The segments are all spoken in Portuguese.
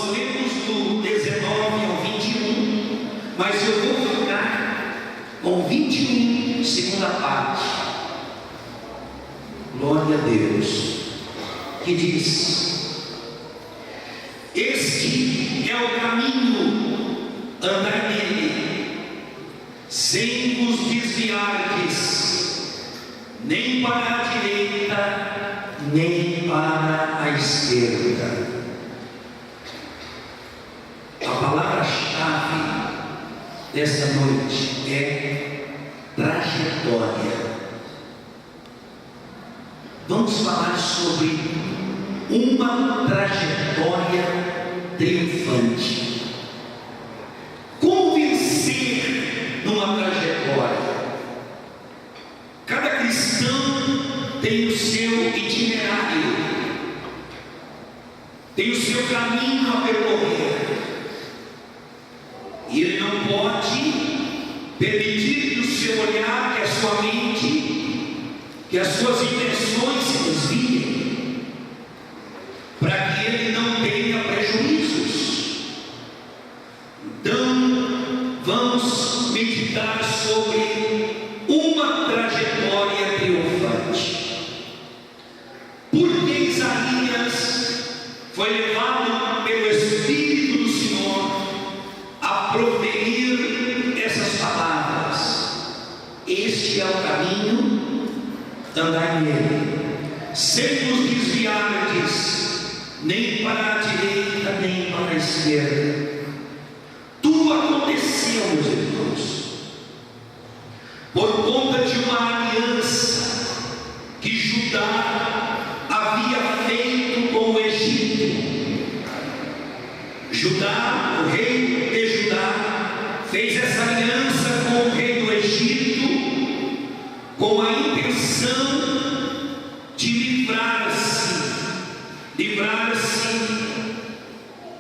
Nós lemos do 19 ao 21, mas eu vou ficar com 21, segunda parte. Glória a Deus. Que diz: este é o caminho, andai nele, sem vos desviardes, nem para a direita, nem para a esquerda. A palavra-chave desta noite é trajetória. Vamos falar sobre uma trajetória triunfante. Como vencer numa trajetória? Cada cristão tem o seu itinerário, tem o seu caminho a percorrer, e ele não pode permitir que o seu olhar, que a sua mente, que as suas intenções se desviem, para que ele não tenha prejuízos. Então, vamos meditar sobre uma trajetória triunfante. Porque Isaías foi levado pelo Espírito do Senhor a proferir essas palavras: este é o caminho, andai nele, sem vos desviardes, nem para a direita, nem para a esquerda. Tudo aconteceu, meus irmãos, por conta de uma aliança que Judá havia feito com o Egito. Judá, o rei de Judá, fez essa aliança com o rei do Egito, com a intenção de livrar-se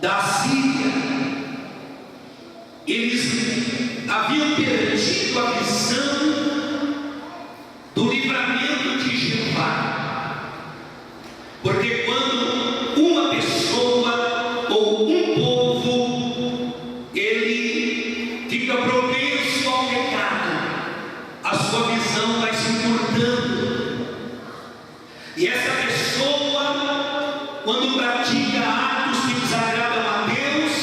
da Síria. Eles haviam perdido a visão do livramento de Jeová, porque quando uma pessoa ou um povo ele fica propenso ao pecado, a sua visão vai se encurtando, e essa pessoa, quando pratica atos que desagradam a Deus,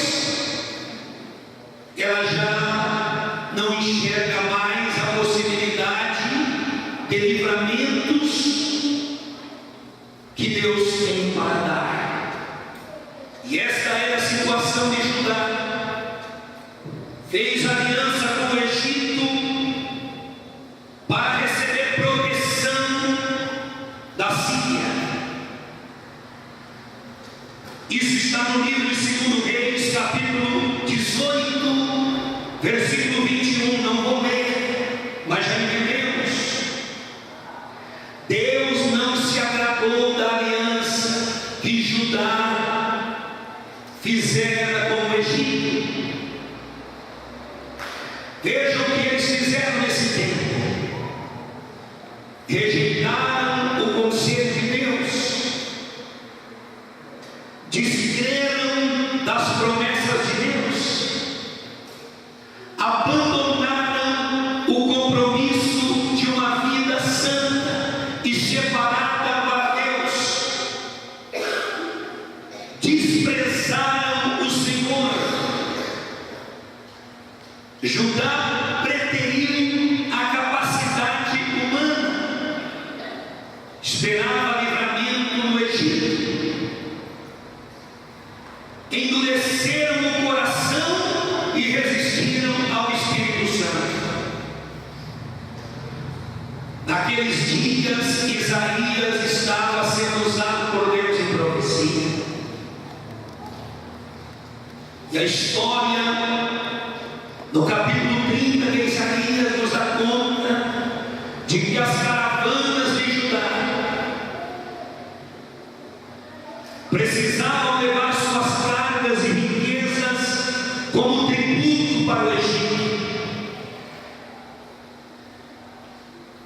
ela já não enxerga mais a possibilidade de livramentos que Deus tem para dar. E esta era a situação de Judá. Fez aliança com o Egito para receber proteção da Síria. Isso está no livro de 2 Reis, capítulo 18, versículo 21. Não vou ler, mas já entendemos. Deus não se agradou da aliança que Judá fizera com o Egito. Vejam o que eles fizeram nesse tempo: rejeitaram o conselho de Deus, descreram das promessas de Deus, abandonaram o compromisso de uma vida santa e separada para Deus, desprezaram o Senhor. Judá preteriu a capacidade humana, esperava livramento no Egito, endureceram o coração e resistiram ao Espírito Santo. Naqueles dias, Isaías estava sendo usado por Deus em profecia, e a história no capítulo 30 de Isaías nos dá conta de que as caravanas de Judá precisavam levar suas cargas e riquezas como tributo para o Egito.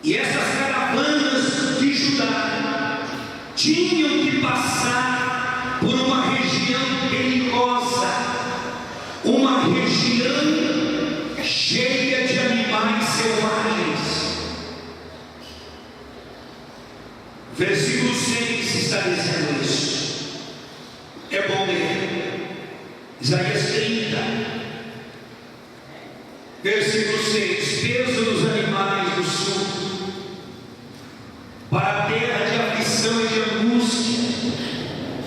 E essas caravanas de Judá tinham que passar por uma região perigosa, Versículo 6 está dizendo isso. É bom ler. Isaías 30, versículo 6: peso dos animais do sul, para a terra de aflição e de angústia,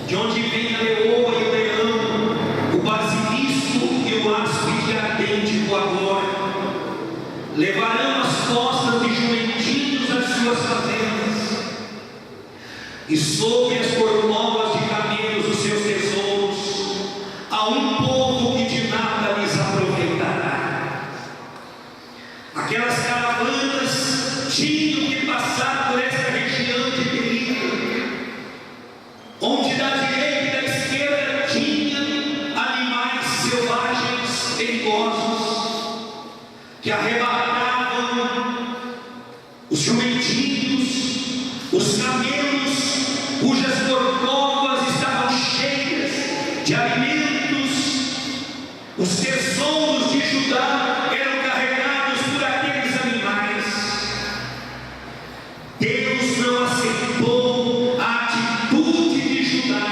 de onde vem a leoa e o leão, o basilisco e o áspide ardente voador. Levarão as costas de jumentinhos às suas fazendas, e sob as corcovas de camelos os seus tesouros, a um povo que de nada lhes aproveitará. Aquelas caravanas tinham que passar por esta região de perigo, onde da direita e da esquerda tinha animais selvagens perigosos, que arrebatavam os jumentinhos, os camelos, cujas corcovas estavam cheias de alimentos. Os tesouros de Judá eram carregados por aqueles animais. Deus não aceitou a atitude de Judá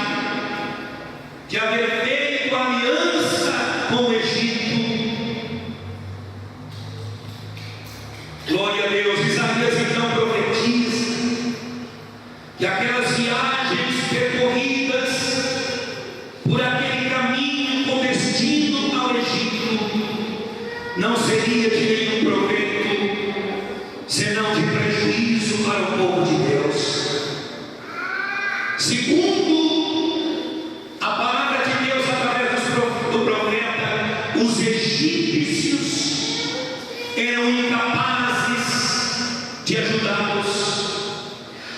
de haver feito aliança com o Egito. Glória a Deus. Isaías então profetiza que aquelas viagens percorridas por aquele caminho com destino ao Egito não seria de nenhum proveito, senão de prejuízo para o povo de Deus. Segundo a palavra de Deus através do profeta, os egípcios eram incapazes de ajudá-los,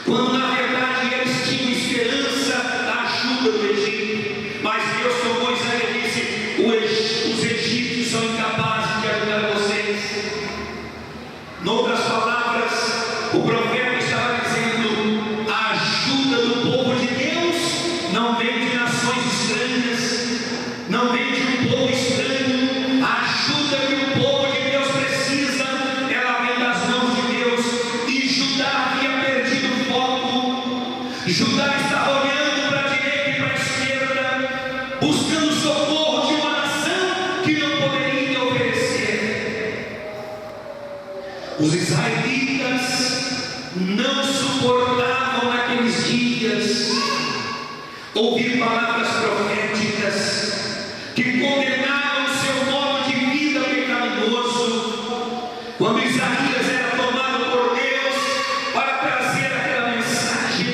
quando na verdade eles tinham esperança da ajuda do Egito. Mas Deus tomou Isaías e disse: os egípcios são incapazes de ajudar vocês. Noutras palavras, o profeta estava dizendo: a ajuda do povo de Deus não vem de nações estranhas, não vem de um povo estranho. A ajuda que o povo de Deus precisa, ela vem das mãos de Deus. E Judá havia perdido o foco. Judá estava olhando para a direita e para a esquerda, buscando socorro de uma nação que não poderia oferecer. Os israelitas não suportavam naqueles dias ouvir palavras proféticas que condenavam seu modo de vida pecaminoso. Quando Isaías era tomado por Deus para trazer aquela mensagem,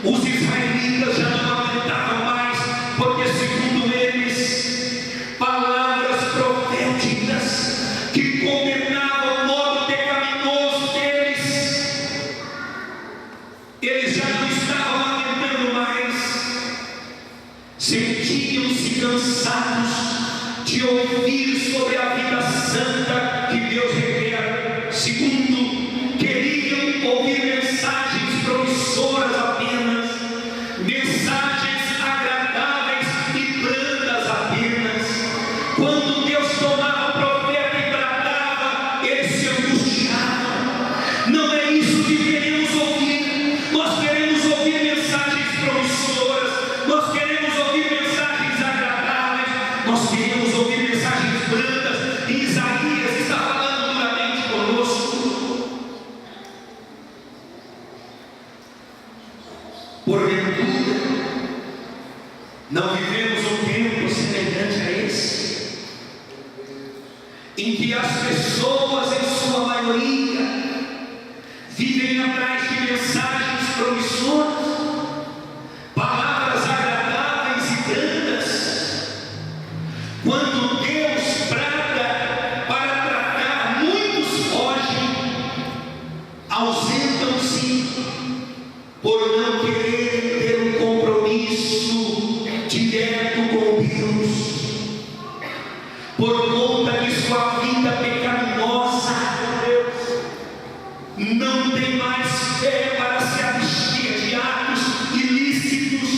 os israelitas já não aguentavam mais, porque segundo eles, palavras proféticas que condenavam o modo pecaminoso deles, eles já não estavam aguentando mais. Sentiam-se cansados de ouvir sobre a vida santa que Deus requer. Segundo, queriam ouvir mensagens promissoras apenas, mensagens agradáveis e brandas apenas. Quando Deus tomava o profeta e bradava, eles se angustiavam. Não é isso que queremos ouvir. Nós queremos ouvir mensagens promissoras, nós queremos ouvir mensagens agradáveis, nós queremos ouvir mensagens brandas. E Isaías está falando duramente conosco. Porventura, não vivemos um tempo semelhante a esse, em que as pessoas, em sua maioria, vivem atrás de mensagens promissoras, palavras agradáveis e brandas, quando Deus brada para tratar, muitos fogem, ausentam-se por não querer ter um compromisso direto com Deus, por conta de sua vida pecaminosa. Não tem mais fé para se abster de atos ilícitos,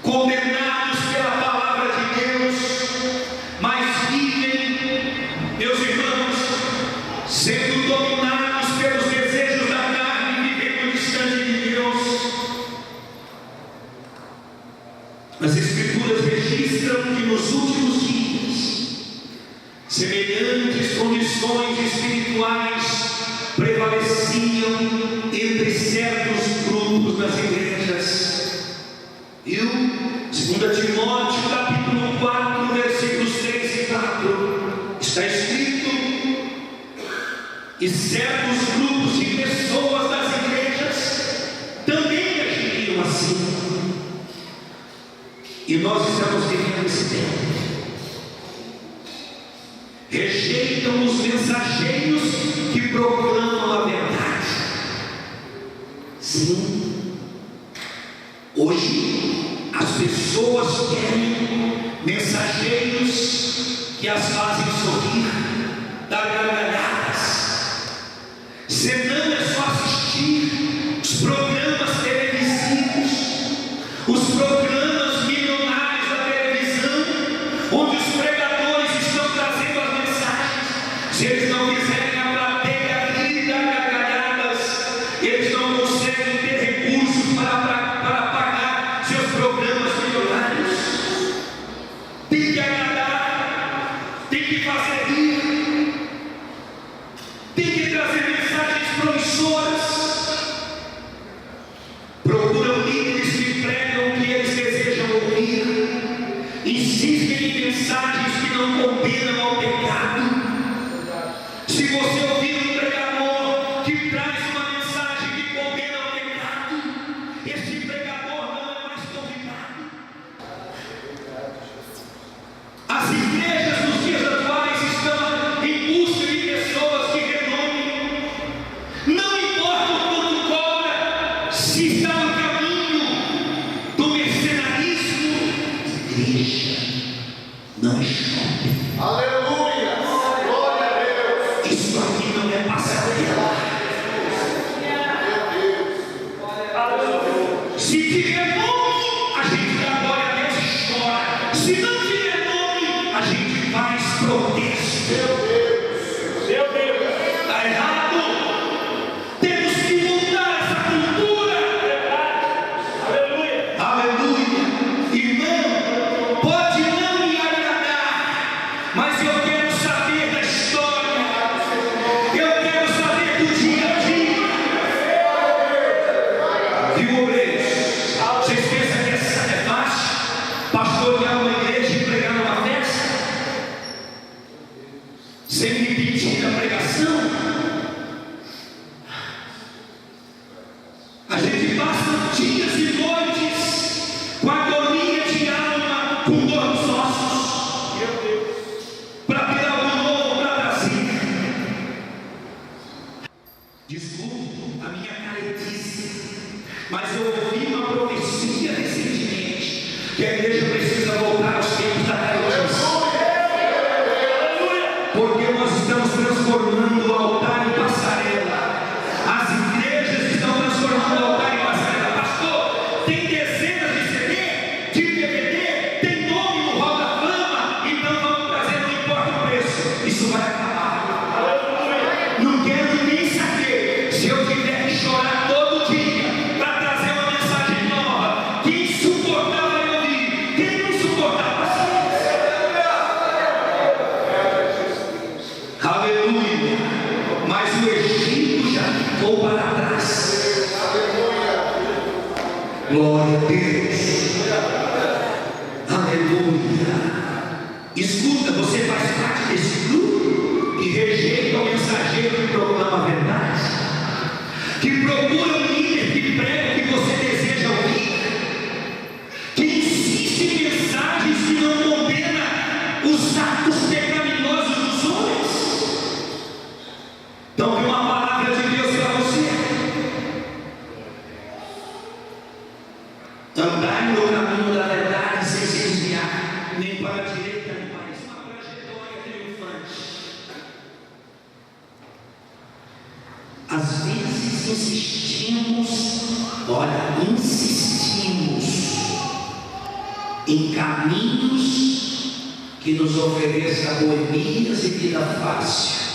condenados pela palavra de Deus, mas vivem, meus irmãos, sendo dominados pelos desejos da carne, vivendo distante de Deus. As Escrituras registram que nos últimos dias, semelhantes condições espirituais prevaleciam entre certos grupos nas igrejas. Viu? 2 Timóteo capítulo 4, versículos 3 e 4, está escrito: e certos grupos de pessoas das igrejas também agiriam assim. E nós estamos vivendo esse tempo. Rejeitam os mensageiros que proclamam a verdade. Sim, hoje as pessoas querem mensageiros que as fazem sorrir, dar gargalhadas. Senão é só assistir os programas televisivos, os programas milionários da televisão, onde os pregadores estão trazendo as mensagens. Se eles não quiserem a plateia rir e dar gargalhadas, eles não conseguem ter recursos para pagar seus programas milionários. Tem que agradar, tem que fazer rir, tem que trazer mensagens promissoras. Procuram líderes que pregam o que eles desejam ouvir, insistem em mensagens que não condenam ao pecado. Se você ouvir um pregador que traz uma mensagem que condena ao pecado, esse pregador não é mais convidado. As igrejas nos dias atuais estão em busca de pessoas de renome. Não importa o quanto cobra, se está no caminho do mercenarismo. Igreja não é shopping. Aleluia! Glória a Deus! Isso aqui não é passarela. Se tiver nome, a gente dá glória a Deus e chora. Se não tiver nome, a gente faz protesto. Meu Deus! Está errado. Temos que mudar essa cultura. Aleluia! Aleluia. Irmão, pode não me agradar, mas eu quero saber da história. Eu quero saber do dia a dia. Viu, obreiros? Vocês pensam que é fácil pastorear uma igreja e pregar numa festa? Sem repetir a pregação? A gente passa dias e noites com a agonia de alma, com dor nos ossos, Meu Deus! para ter algo novo para trazer. Desculpe a minha caretice, mas eu ouvi uma profecia recentemente que a igreja precisa voltar aos tempos da caretice. Porque nós estamos transformando o altar em passarela. As igrejas estão transformando o altar em passarela. Pastor, tem dezenas de CD, de DVD, tem nome no hall da fama, então vamos trazer, não importa o preço. Isso vai acabar. Não quero nem saber. Se eu tiver que chorar todo dia para trazer uma mensagem nova, quem suportar vai ouvir, quem não suportar, paciência. Aleluia. Mas o Egito já ficou para trás. Glória a Deus. Aleluia. Escuta, você faz parte desse grupo que rejeita o mensageiro que proclama a verdade, que procura um líder que prega o que você deseja ouvir, que insiste em mensagens que não condenam os atos pecaminosos dos homens. Então, tem uma palavra de Deus para você. Andai no caminho da verdade sem se desviar, nem para a direita, nem para a esquerda. Uma trajetória triunfante. Às vezes insistimos, em caminhos que nos ofereçam boemias e vida fácil.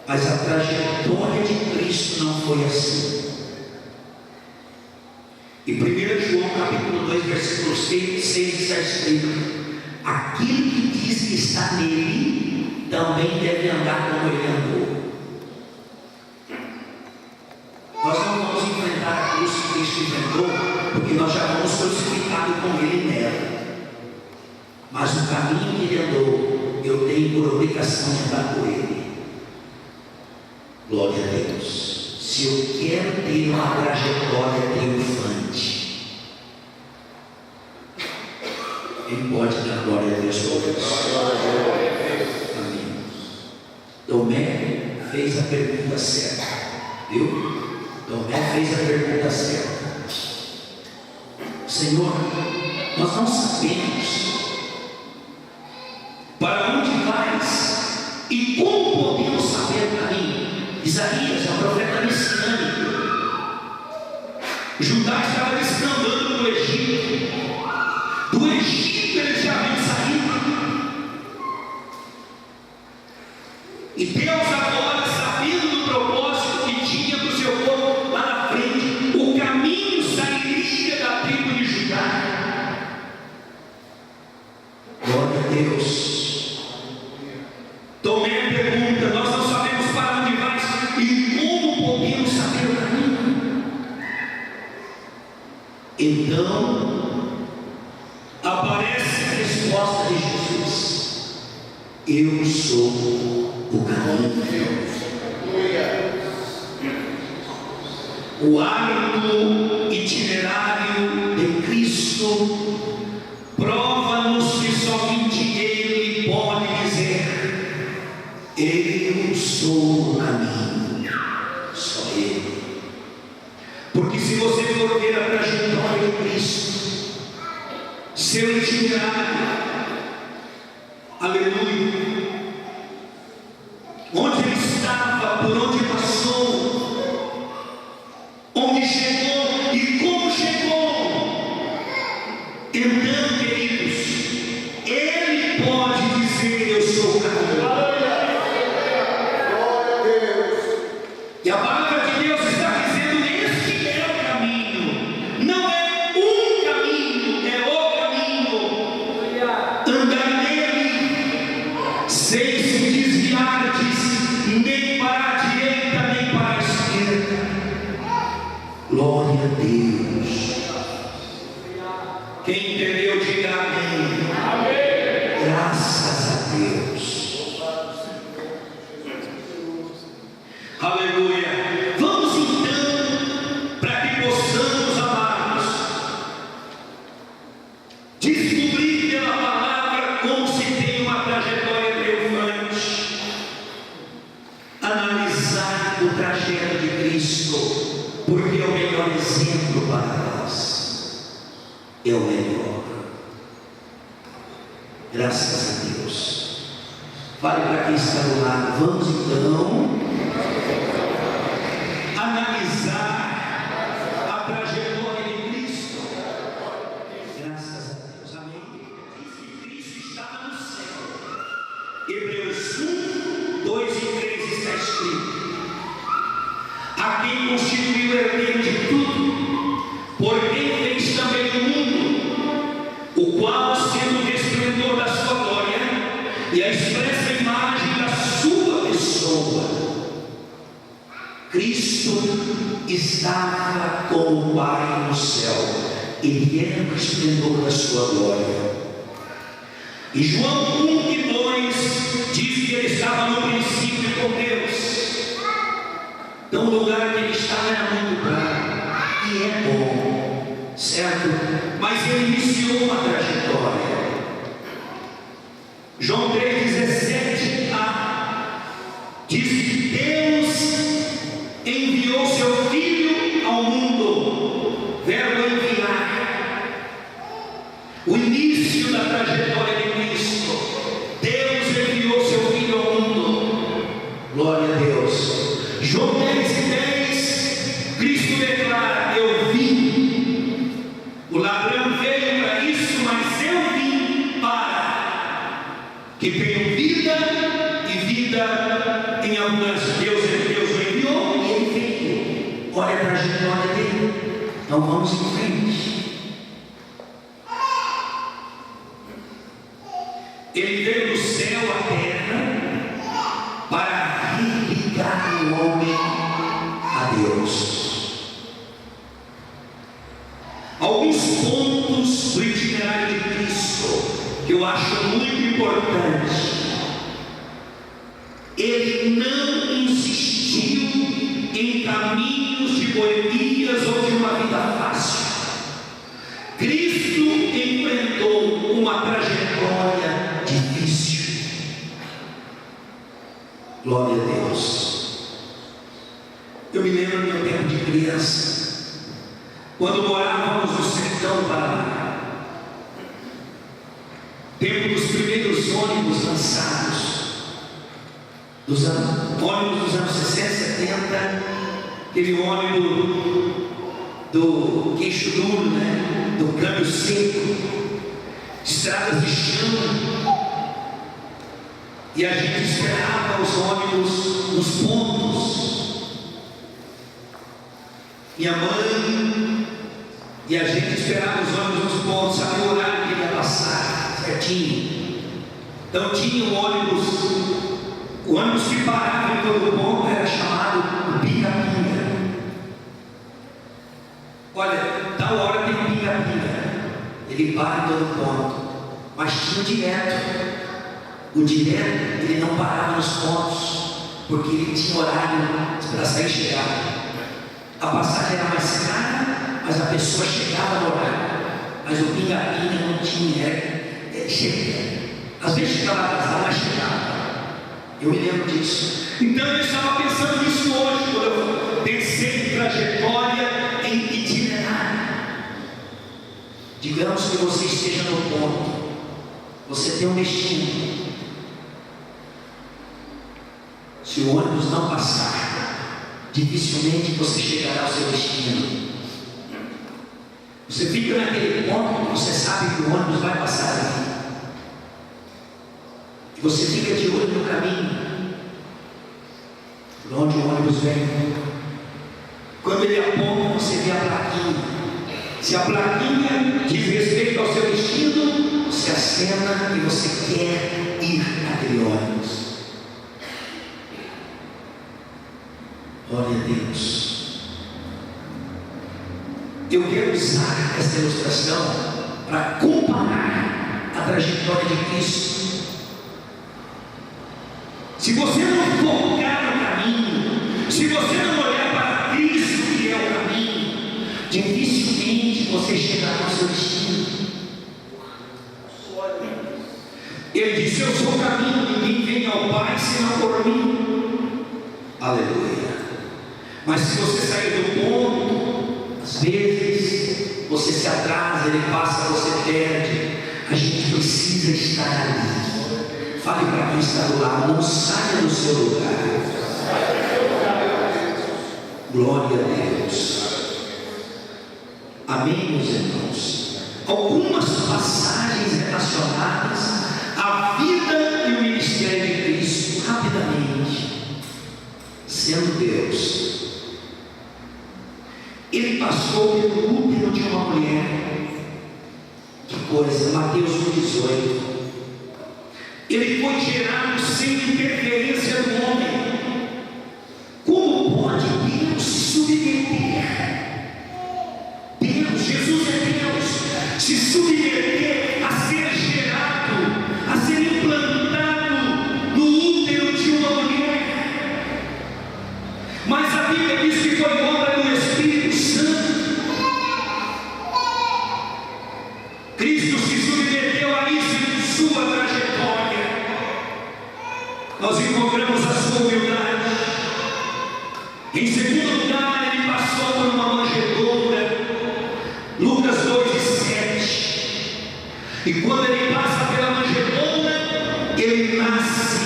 Mas a trajetória de Cristo não foi assim. Em 1 João capítulo 2, versículo 6 está escrito: aquele que diz que está nele, também deve andar como ele andou. Nós não vamos enfrentar a cruz que Cristo enfrentou, porque nós já vamos crucificados com ele nela. Mas o caminho que ele andou, eu tenho por obrigação de andar com ele. Glória a Deus. Se eu quero ter uma trajetória triunfante, ele pode dar glória a Deus por isso. Amém. Tomé fez a pergunta certa, viu? Tomé fez a pergunta certa. Senhor, nós não sabemos para onde vais e como podemos saber o caminho. Isaías é um profeta messiânico. Judá estava descambando do Egito. Do Egito eles já haviam saído. E Deus agora, sabendo do propósito que tinha para o seu povo lá na frente, o caminho sairia da tribo de Judá. Glória a Deus. Tomé pergunta: nós não sabemos para onde vais e como podemos saber o caminho? Então aparece a resposta de Jesus: eu sou o caminho. O árduo itinerário de Cristo prova-nos que somente Ele pode dizer: eu sou o caminho. Só Ele. Porque se você for ver a trajetória de Cristo, seu itinerário, aleluia, onde Ele estava, por onde passou, onde chegou e como chegou, então, queridos, Ele pode dizer: eu sou o caminho. E a palavra de Deus está dizendo: este é o caminho. Não é um caminho, é o caminho. Andar nele sem se desviar-te nem para a direita nem para a esquerda. Glória a Deus. Quem entendeu, diga amém. Amém. Graças a Deus. Aleluia. Vamos então, para que possamos, amados, descobrir pela palavra como se tem uma trajetória triunfante, analisar o trajeto de Cristo, porque é o melhor exemplo para nós. É o melhor. Graças a Deus. Fale para quem está do lado: vamos então analisar a trajetória de Cristo. Graças a Deus, amém. Diz que Cristo estava no céu. Hebreus 1, 2 e 3 está escrito: a quem constituiu herdeiro de tudo, por quem fez também o mundo, o qual, sendo o resplendor da sua glória e a expressa imagem da sua pessoa, Cristo estava com o Pai no céu. Ele era o resplendor da sua glória. E João 1 e 2 diz que ele estava no princípio com Deus. Então o lugar que ele estava era muito bom. E é bom, certo? Mas ele iniciou uma trajetória. João 3,17a diz que Deus enviou seu Filho ao mundo. Verbo enviar. O início da trajetória de Cristo. Deus enviou seu Filho ao mundo. Glória a Deus. João 10:10, Cristo declara: eu vim. O ladrão veio para isso, mas eu vim para que tenham vida e vida em abundância. Deus o enviou e ele veio. Olha a trajetória dele. Então vamos em frente. Deus. Alguns pontos do itinerário de Cristo que eu acho muito importante. Ele não insistiu em caminhos de boemias ou de uma vida fácil. Cristo enfrentou uma trajetória difícil. Glória a Deus. Eu me lembro do meu tempo de criança, quando morávamos no sertão Paraná, tempo dos primeiros ônibus lançados, ônibus dos anos 60, 70, aquele ônibus do queixo duro, né? Do câmbio seco, estradas de chão, e a gente esperava os ônibus nos pontos. Minha mãe e a gente esperava os ônibus nos pontos, sabia o horário que ele ia passar certinho. Então tinha um ônibus, o ônibus que parava em todo ponto era chamado pinga-pinga. Olha, tal hora tem pinga-pinga, ele para em todo ponto, mas tinha o direto. O direto, ele não parava nos pontos, porque ele tinha horário para sair e chegar. A passagem era mais cara, mas a pessoa chegava no horário. Mas o pinga-pinga não tinha, às vezes chegava atrasado, mas chegava. Eu me lembro disso. Então eu estava pensando nisso hoje, quando eu pensei em trajetória, em itinerário. Digamos que você esteja no ponto, você tem um destino. Se o ônibus não passar, dificilmente você chegará ao seu destino. Você fica naquele ponto que você sabe que o ônibus vai passar ali. E você fica de olho no caminho, por onde o ônibus vem. Quando ele aponta, você vê a plaquinha. Se a plaquinha diz respeito ao seu destino, você acena e você quer ir naquele ônibus. Glória a Deus. Eu quero usar essa ilustração para comparar a trajetória de Cristo. Se você não focar no caminho, se você não olhar para Cristo, que é o caminho, dificilmente você chegará ao seu destino. Ele disse: eu sou o caminho, ninguém vem ao Pai senão por mim. Aleluia. Mas se você sair do ponto, às vezes você se atrasa, ele passa, você perde. A gente precisa estar ali. Fale para quem está do lado, não saia do seu lugar. Glória a Deus. Amém, meus irmãos. Algumas passagens relacionadas à vida e o ministério de Cristo, rapidamente. Sendo Deus, ele passou pelo útero de uma mulher. Que coisa, Mateus 18. Ele foi gerado sem interferência do homem. Como pode Deus se submeter? Deus, Jesus é Deus, se submeter a ser gerado, a ser implantado no útero de uma mulher. Mas a Bíblia diz que foi obra do Espírito Santo. Cristo se submeteu a isso em sua trajetória. Nós encontramos a sua humildade. Em segundo lugar, ele passou por uma manjedoura. Lucas 2:7. E quando ele passa pela manjedoura, ele nasce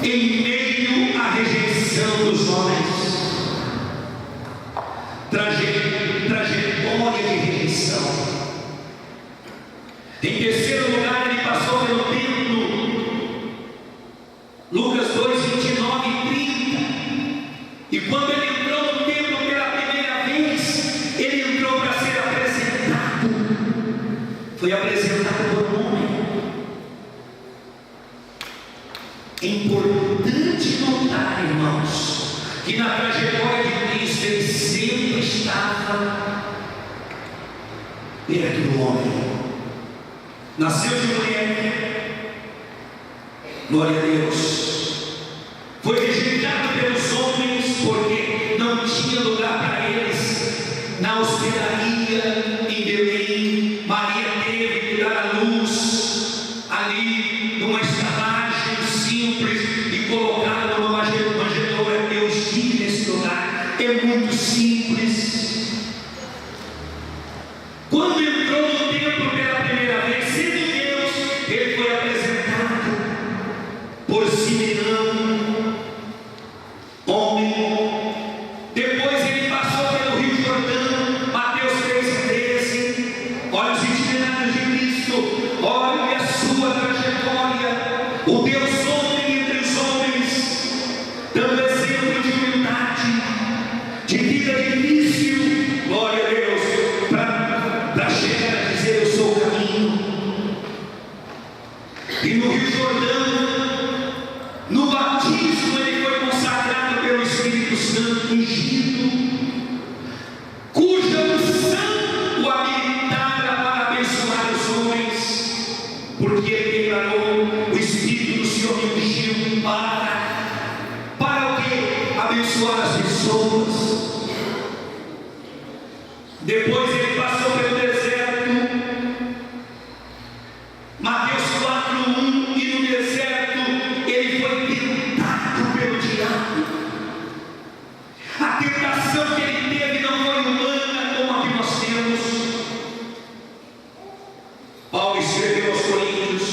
em meio à rejeição dos homens. Trajetória de rejeição. Em terceiro lugar, ele passou pelo templo. Lucas 2:29 e 30. E quando ele entrou no templo pela primeira vez, ele entrou para ser apresentado. Foi apresentado por um homem. É importante notar, irmãos, que na trajetória de Cristo, estava perto do homem. Nasceu de mulher, glória a Deus. Foi rejeitado pelos homens porque não tinha lugar para eles na hospedaria em Belém. Maria teve que dar à luz ali numa estalagem simples e colocada numa manjedoura. Eu estive nesse lugar, é muito simples. Quando entrou no templo pela primeira vez, sendo Deus, ele foi apresentado por Simeão, homem. Depois ele passou pelo Rio Jordão, Mateus 3,13. Olha os itinerários de Cristo, olha a sua trajetória. O Deus homem entre os homens, dando exemplo de humildade, de vida difícil, glória a Deus, para chegar a dizer: eu sou o caminho. E no Rio Jordão, no batismo, ele foi consagrado pelo Espírito Santo, ungido, cuja unção o habilitara para abençoar os homens, porque ele declarou: o Espírito do Senhor me ungiu para o quê? Abençoar as pessoas. Depois ele passou pelo deserto, Mateus 4:1, e no deserto ele foi tentado pelo diabo. A tentação que ele teve não foi humana como a que nós temos. Paulo escreveu aos Coríntios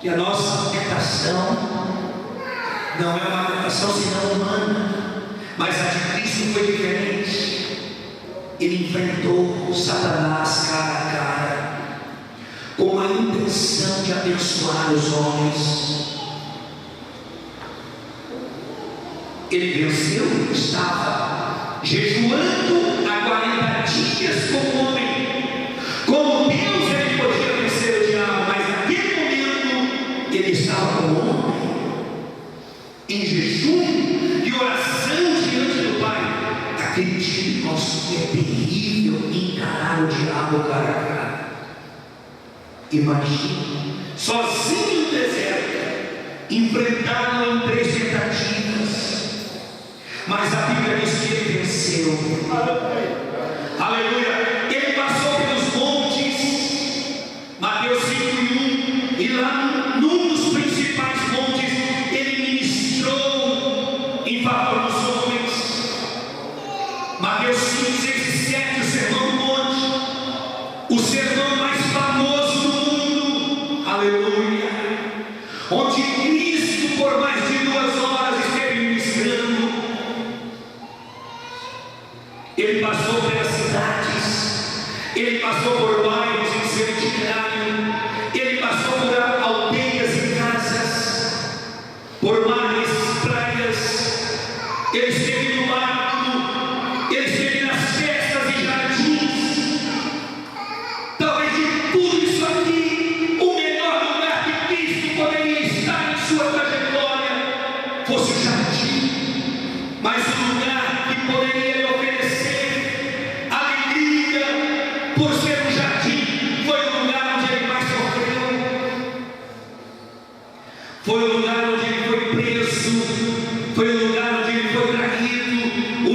que a nossa tentação não é uma tentação senão humana, mas a de Cristo foi diferente. Ele enfrentou Satanás cara a cara, com a intenção de abençoar os homens. Ele venceu, estava jejuando há 40 dias como homem. Como Deus, ele podia vencer o diabo, mas naquele momento ele estava como homem, em jejum e oração diante do Pai. Aquele tipo de nós que é terrível encarar o diabo cara a cara. Imagine, sozinho no deserto, enfrentá-lo em 3 tentativas. Mas a Bíblia diz que ele venceu. Aleluia. Ele passou pelos montes, Mateus 5:1, e lá num dos principais montes ele ministrou em favor dos homens. Mateus 5:6-7, o sermão do monte, o sermão mais famoso do mundo. Aleluia. Onde Cristo por mais de 2 horas esteve ministrando. Ele passou pelas cidades, ele passou por bairros em seu itinerário, ele passou por aldeias e casas, por mares, praias. Ele esteve no barco, ele esteve nas festas e jardins. Talvez de tudo isso aqui, o melhor lugar que Cristo poderia estar em sua trajetória fosse o jardim, mas o lugar que poderia lhe oferecer alegria por ser um jardim foi o lugar onde ele mais sofreu, foi o lugar onde ele foi preso, foi o lugar onde ele foi traído, o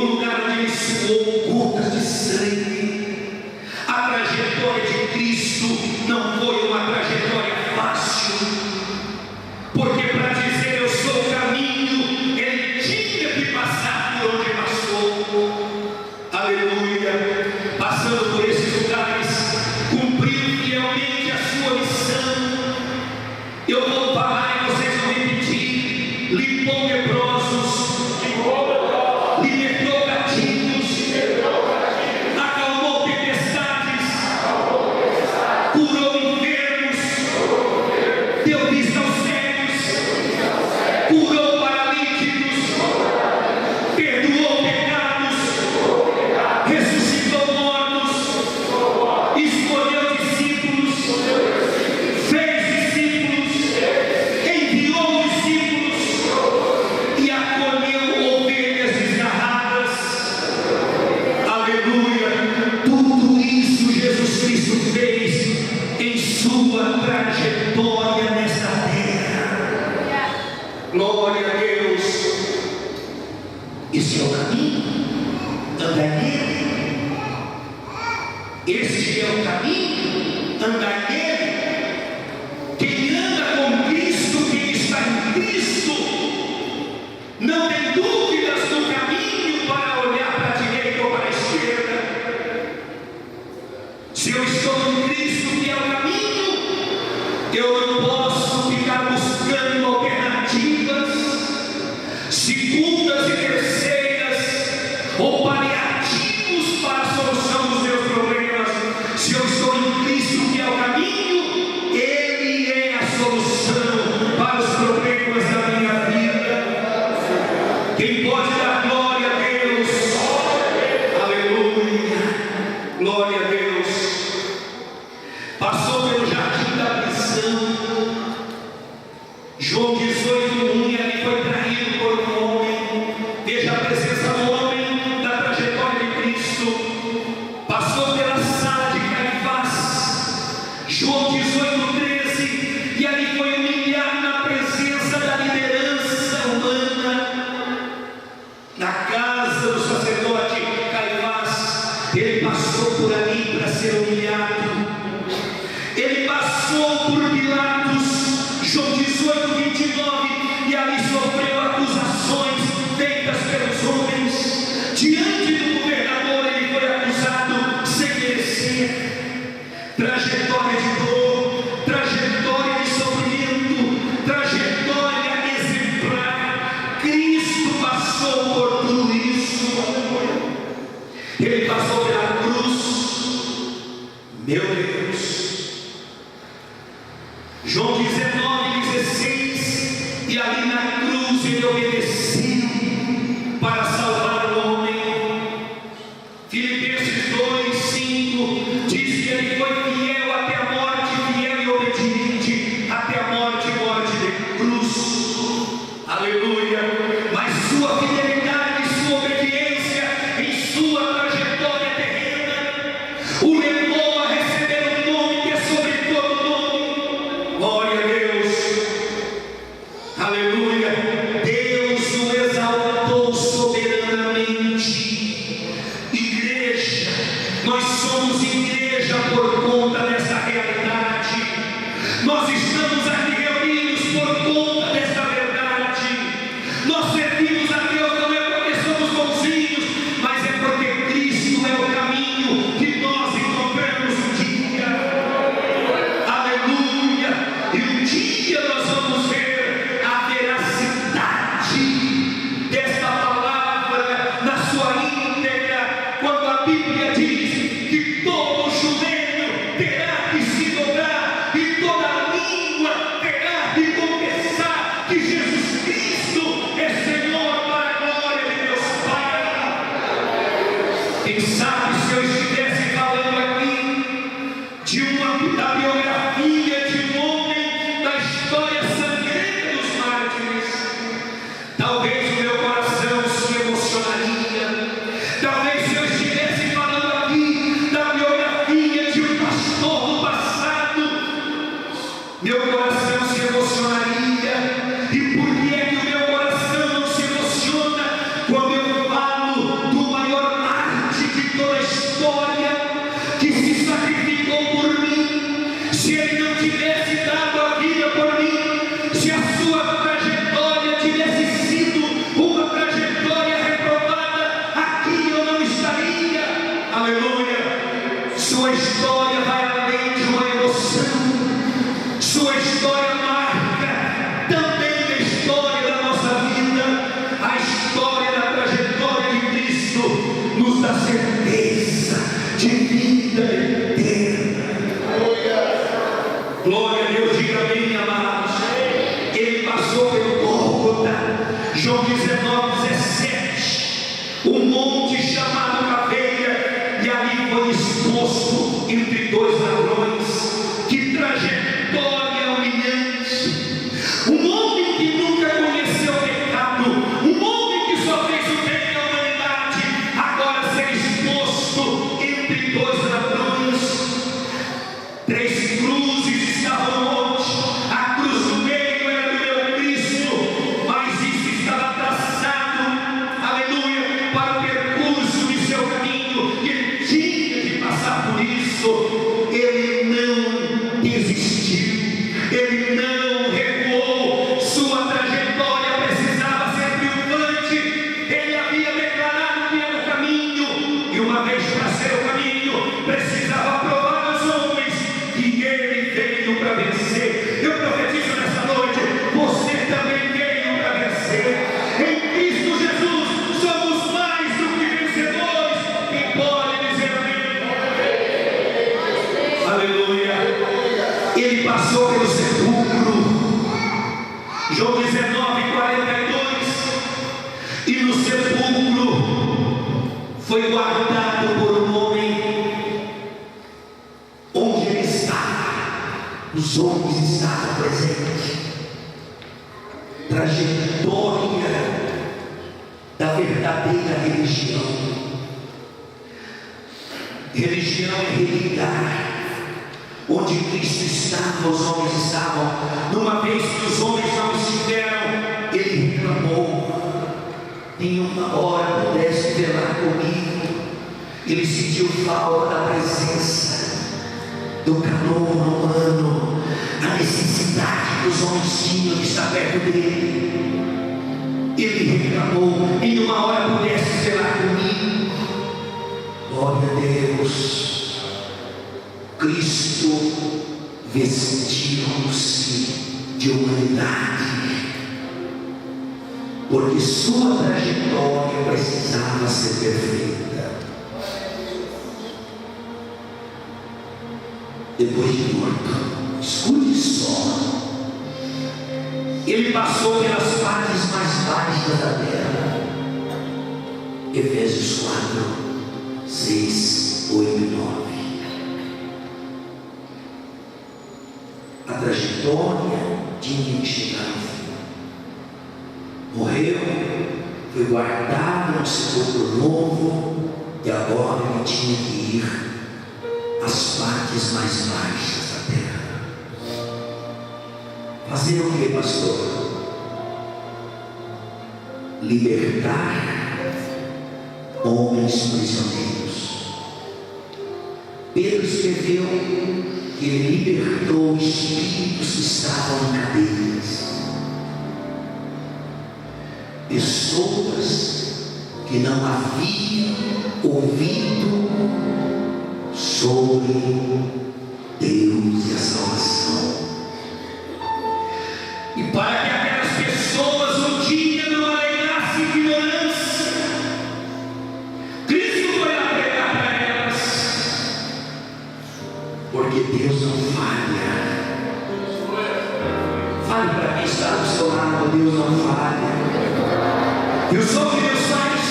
Esse é o caminho, andai nele. Este é o caminho, andai nele. Quem anda com Cristo, quem está em Cristo, não tem dúvidas no caminho para olhar para a direita ou para a esquerda. Se eu estou em Cristo, que é o caminho, eu não posso ficar buscando alternativas, segundas e terceiras, ou paliativos para a solução dos meus problemas. Se eu estou em Cristo, que é o caminho, Ele é a solução para os problemas da minha vida. Quem pode dar glória a Deus? Aleluia, glória a Deus. Passou pelo jardim da prisão, João 18:1, e ali foi traído por um homem. Veja a presença do homem na trajetória de Cristo. Passou pela sala de Caifás, João 18:13, e ali foi humilhado na presença da liderança humana. Na casa do sacerdote Caifás, ele passou por ali para ser humilhado. Ele passou por Pilatos, João 18:29, e ali sofreu acusações feitas pelos homens. Diante do governador ele foi acusado sem merecer. Trajetória de dor, trajetória de sofrimento, trajetória exemplar. Cristo passou por tudo isso. Ele passou pela cruz. Meu Deus. João 19:16, e ali na cruz ele obedeceu para salvar o homem. Filipenses 2:5 diz que ele foi fiel até a morte, fiel e obediente até a morte, morte de cruz. Aleluia. Mas sua fidelidade, sua obediência em sua trajetória terrena o levou a receber um nome que é sobre todo nome. Glória a Deus. Aleluia. Deus o exaltou soberanamente. Igreja, nós somos igreja por conta dessa realidade. Nós estamos aqui reunidos por conta dessa verdade. Nós servimos a Deus não é porque somos bonzinhos, mas é porque Cristo é o caminho que nós encontramos um dia. Aleluia. E um dia nós vamos ver a veracidade desta palavra na sua íntegra, quando a Bíblia diz que todo joelho terá que se dobrar e toda língua terá que confessar que Jesus Cristo é Senhor para a glória de Deus Pai. Quem sabe se eu estivesse falando aqui da biografia de um homem da história sangrenta dos mártires, talvez o meu coração se emocionaria. Talvez se eu estivesse falando aqui da biografia de um pastor do passado, meu coração se emocionaria. E por que é que o meu coração não se emociona quando eu falo do maior mártir de toda a história, que se sacrificou por mim? Se ele não tivesse dado a vida por mim, se a sua trajetória tivesse sido uma trajetória reprovada, aqui eu não estaria. Aleluia. Sua história vai além de uma emoção. Sua história marca também a história da nossa vida. A história da trajetória de Cristo nos dá certeza de vida eterna. Glória a Deus, diga amém, amados. Ele passou pelo Gólgota, João 19:17, um monte chamado Caveira, e ali foi exposto entre dois ladrões. Que trajetória humilhante! Um homem que nunca conheceu o pecado, um homem que só fez o bem à humanidade, agora ser exposto entre dois ladrões. 3 cruzes estavam no monte, a cruz do meio era do meu Cristo, mas isso estava traçado, aleluia. foi guardado por um homem onde ele estava. Os homens estavam presentes. Trajetória da verdadeira religião. Religião é religar. Onde Cristo estava, os homens estavam. Numa vez que os homens não estiveram, ele reclamou: nenhuma hora pudesse velar comigo. Ele sentiu falta da presença, do calor humano, a necessidade que os homens tinham de estar perto dele. Ele reclamou: nenhuma hora pudesse velar comigo. Glória a Deus. Cristo vestiu-se de humanidade, porque sua trajetória precisava ser perfeita. Depois de morto, escute só, ele passou pelas partes mais baixas da terra. Efésios 4, 6, 8 e 9. A trajetória tinha que chegar ao fim. Morreu, foi guardado no sepulcro novo, e agora ele tinha que ir às partes mais baixas da terra. Fazer o que, pastor? Libertar homens prisioneiros. Pedro escreveu que ele libertou espíritos que estavam em cadeias, pessoas que não haviam ouvido sobre Deus e a salvação, e para que aquelas pessoas um dia não alegassem ignorância, Cristo foi lá pregar para elas, porque Deus não falha. Fale para quem está do seu lado: Deus não falha. E o som que Deus faz,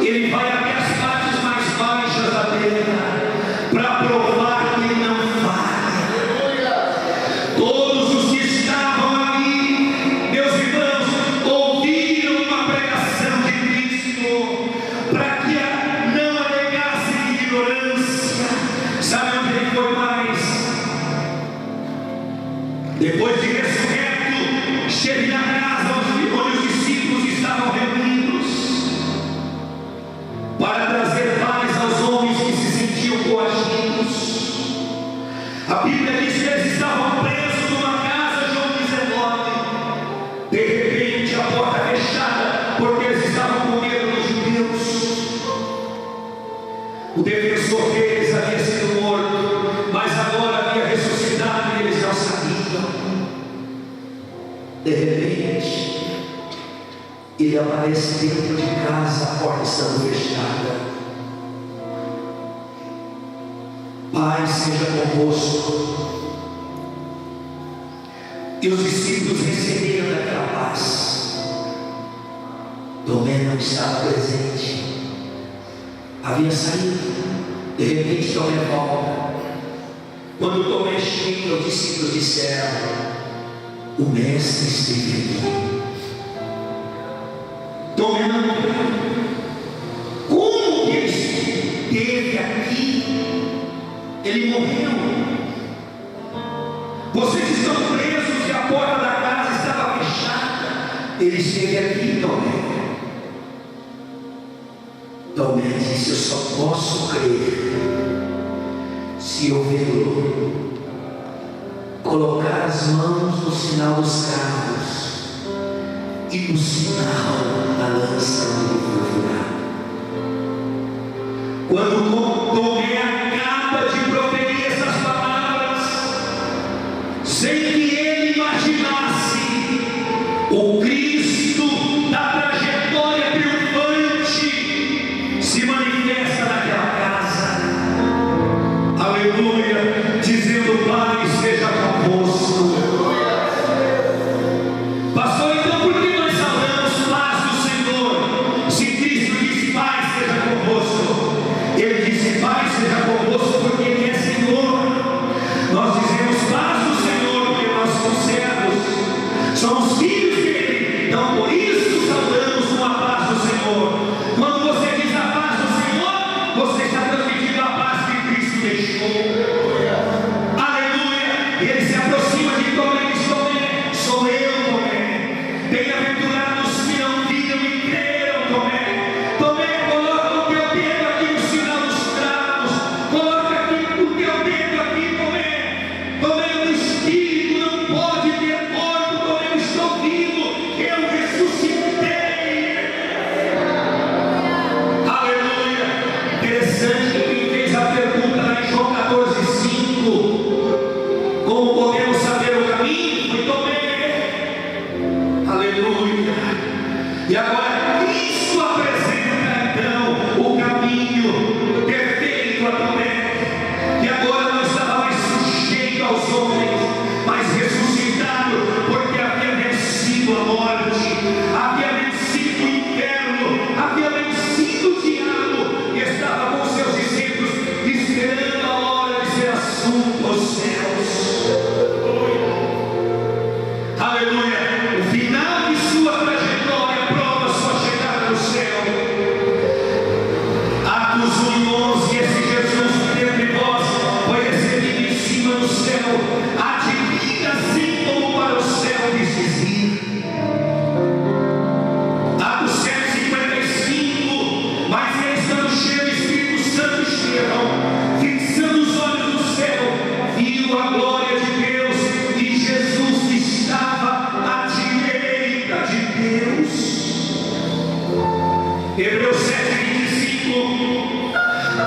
Ele vai até as partes mais baixas da terra para provar que Ele não falha. Todos os que estavam ali, meus irmãos, ouviram uma pregação de Cristo para que não alegassem ignorância. Sabe onde Ele foi mais? Depois de ressurreto, esteve na casa onde os discípulos estavam reunidos, para trazer paz aos homens que se sentiam coagidos. A Bíblia diz que eles estavam presos numa casa, João 19. De repente a porta fechada, porque eles estavam com medo dos judeus. O defensor deles havia sido morto, mas agora havia ressuscitado e eles não sabiam. De repente, ele aparece dentro de casa, a porta estando fechada. Pai seja convosco. E os discípulos receberam daquela paz. Tomé não estava presente, havia saído. De repente Tomé volta. Quando Tomé chega, os discípulos disseram: o mestre esteve aqui. Tomé não morreu. Como que ele esteve aqui? Ele morreu. Vocês estão presos e a porta da casa estava fechada. Ele esteve aqui, Tomé. Tomé disse: eu só posso crer se eu vê-lo, colocar as mãos no sinal dos cravos e no sinal da lança onde ele foi furado. Quando Tomé acaba de proferir essas palavras, sem que ele imaginasse, o Cristo da trajetória triunfante se manifesta naquela casa. Aleluia, dizendo: Pai seja convosco. Pastor, então por que nós falamos paz do Senhor, se Cristo diz: Pai seja convosco?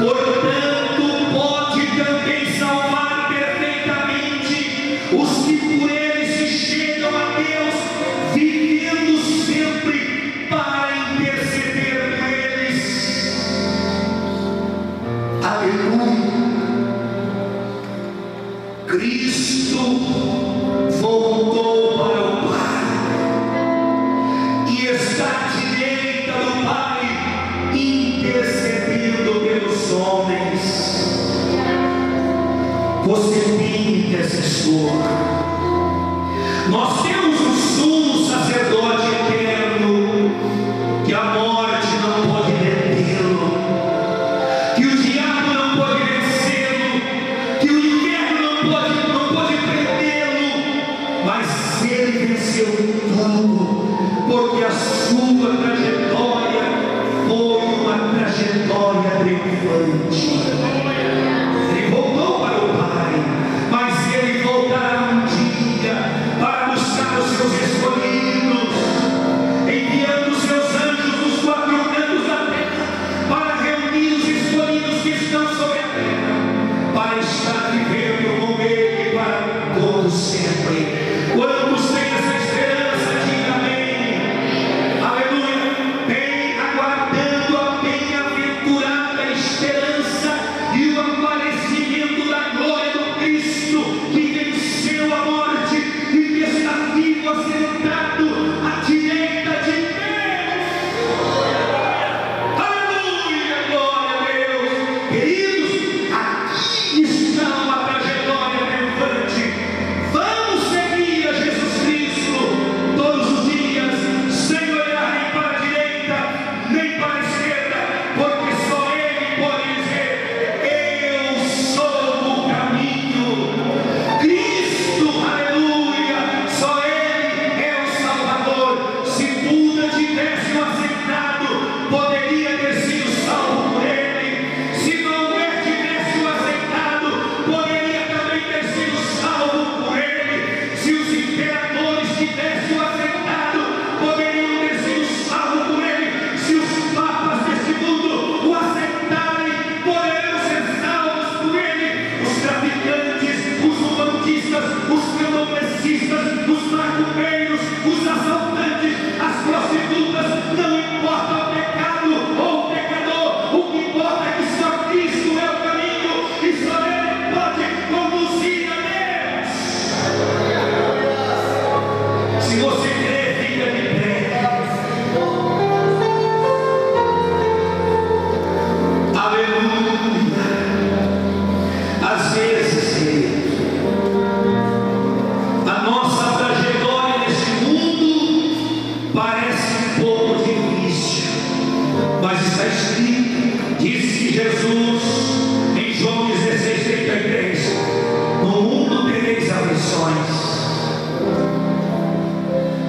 Portanto, pode também salvar perfeitamente os que por ele se chegam a Deus, vivendo sempre para interceder por eles. Aleluia! Cristo voltou para o Pai e está à direita do Pai, intercedendo pelos homens. Você tem intercessor. Nós temos um sumo sacerdote eterno, que a morte não pode detê-lo, que o diabo não pode vencê-lo, que o inferno não pode prendê-lo, mas ele venceu tudo, porque a sua trajetória foi uma trajetória triunfante. Ele voltou para o Pai, mas ele voltará um dia para buscar os seus escolhidos, enviando os seus anjos dos quatro cantos da terra para reunir os escolhidos que estão sobre a terra, para estar vivendo com ele para todo sempre. Quantos têm essa esperança? Diga amém. Aleluia. Bem aguardando a bem-aventurada esperança e o aparecimento da glória do Cristo, que venceu a morte e que está vivo, assentado à direita de Deus. Aleluia, glória a Deus. Queridos, aqui está uma trajetória triunfante. Vamos seguir a Jesus Cristo todos os dias, sem olhar nem para a direita, nem para a esquerda, porque só Ele pode dizer: eu sou o caminho. Cristo, aleluia, só Ele é o Salvador. Se Buda tivesse o aceitado, poderia ter sido salvo por Ele. Se Maomé tivesse o aceitado, poderia também ter sido salvo por Ele. Se os imperadores tivessem o aceitado, poderiam ter sido salvos por Ele. Se os papas deste mundo o aceitarem, poderão ser salvos por Ele. Os traficantes, os romantistas, os candomblecistas, os macumbeiros, os assaltantes, as prostitutas, não importa o pecado ou o pecador, o que importa é que só Cristo é o caminho e só Ele pode conduzir a Deus. Se você crê, fica de pé. Aleluia. Às vezes, querido, a nossa trajetória neste mundo parece um pouco difícil, mas está escrito, disse Jesus em João 16:33: no mundo tereis aflições.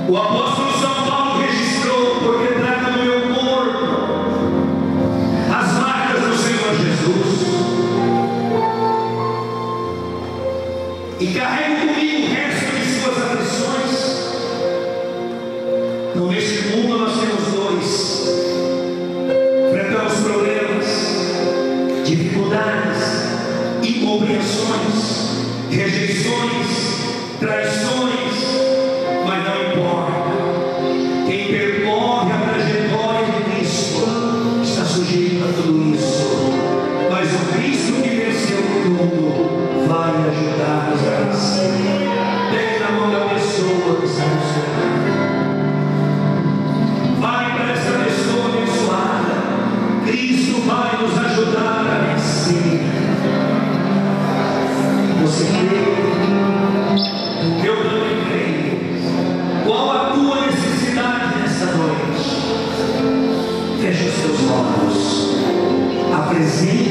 O apóstolo São Paulo registrou: porque trago no meu corpo as marcas do Senhor Jesus e carrego comigo o resto de suas aflições. Então, neste mundo nós temos dois: enfrentamos problemas, dificuldades, incompreensões, rejeições, traições, mas não importa. Quem percorre a trajetória de Cristo está sujeito a tudo isso, mas o Cristo que venceu tudo vai ajudar-nos a vencer. Pegue na mão da pessoa que está no seu lado. Vai para essa pessoa abençoada. Cristo vai nos ajudar a vencer. Você crê? Eu também creio. Qual a tua necessidade nessa noite? Feche os seus olhos. Apresente